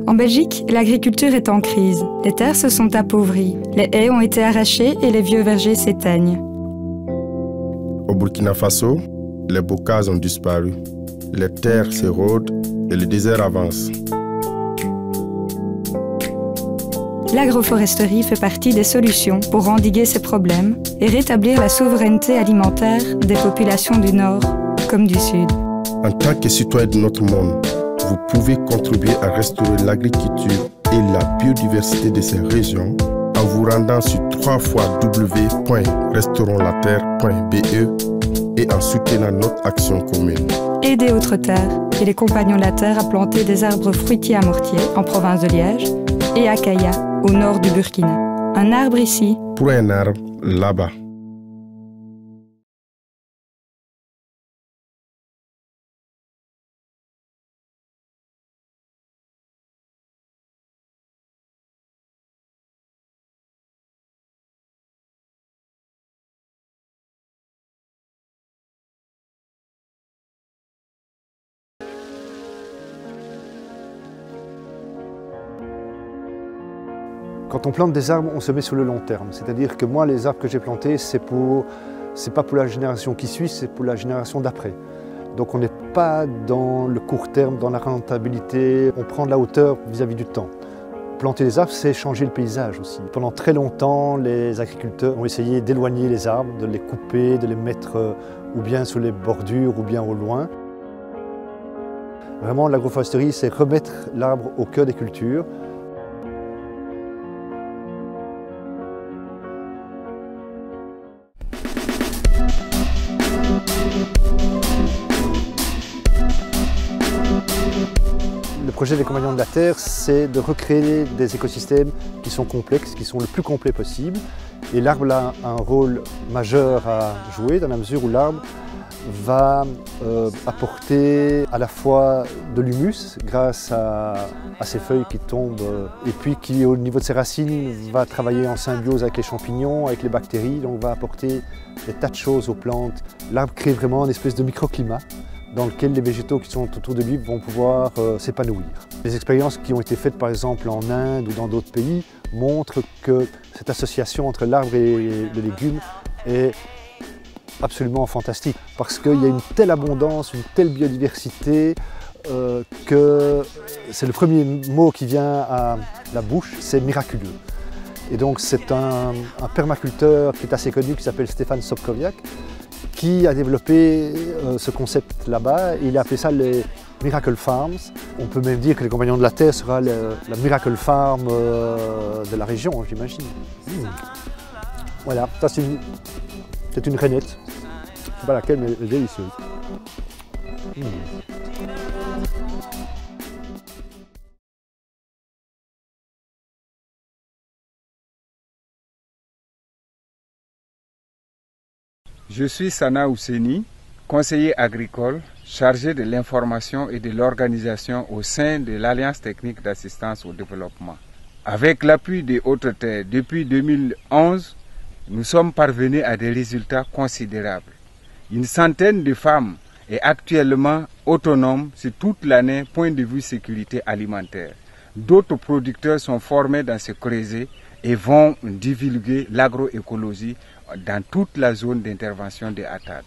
En Belgique, l'agriculture est en crise. Les terres se sont appauvries, les haies ont été arrachées et les vieux vergers s'éteignent. Au Burkina Faso, les bocages ont disparu. Les terres s'érodent et le désert avance. L'agroforesterie fait partie des solutions pour endiguer ces problèmes et rétablir la souveraineté alimentaire des populations du Nord comme du Sud. En tant que citoyen de notre monde, vous pouvez contribuer à restaurer l'agriculture et la biodiversité de ces régions en vous rendant sur www.restauronslaterre.be et en soutenant notre action commune. Aidez Autre Terre et les Compagnons de la Terre à planter des arbres fruitiers à mortier en province de Liège et à Kaya, au nord du Burkina. Un arbre ici pour un arbre là-bas. Quand on plante des arbres, on se met sur le long terme. C'est-à-dire que moi, les arbres que j'ai plantés, c'est pas pour la génération qui suit, c'est pour la génération d'après. Donc on n'est pas dans le court terme, dans la rentabilité, on prend de la hauteur vis-à-vis du temps. Planter des arbres, c'est changer le paysage aussi. Pendant très longtemps, les agriculteurs ont essayé d'éloigner les arbres, de les couper, de les mettre ou bien sur les bordures ou bien au loin. Vraiment, l'agroforesterie, c'est remettre l'arbre au cœur des cultures. Le projet des Compagnons de la Terre, c'est de recréer des écosystèmes qui sont complexes, qui sont le plus complets possible. Et l'arbre a un rôle majeur à jouer dans la mesure où l'arbre va apporter à la fois de l'humus grâce à ses feuilles qui tombent et puis qui au niveau de ses racines va travailler en symbiose avec les champignons, avec les bactéries, donc va apporter des tas de choses aux plantes. L'arbre crée vraiment une espèce de microclimat dans lequel les végétaux qui sont autour de lui vont pouvoir s'épanouir. Les expériences qui ont été faites par exemple en Inde ou dans d'autres pays montrent que cette association entre l'arbre et le légume est absolument fantastique parce qu'il y a une telle abondance, une telle biodiversité que c'est le premier mot qui vient à la bouche, c'est miraculeux. Et donc c'est un permaculteur qui est assez connu qui s'appelle Stefan Sobkowiak qui a développé ce concept là-bas. Il a appelé ça les Miracle Farms. On peut même dire que les Compagnons de la Terre sera la Miracle Farm de la région, j'imagine. Voilà, ça c'est une rainette. Je ne sais pas laquelle, mais elle est délicieuse. Je suis Sana Ousseni, conseiller agricole chargé de l'information et de l'organisation au sein de l'Alliance technique d'assistance au développement. Avec l'appui des Autre Terre, depuis 2011, nous sommes parvenus à des résultats considérables. Une centaine de femmes est actuellement autonome sur toute l'année, point de vue sécurité alimentaire. D'autres producteurs sont formés dans ce creuset et vont divulguer l'agroécologie dans toute la zone d'intervention de Atad.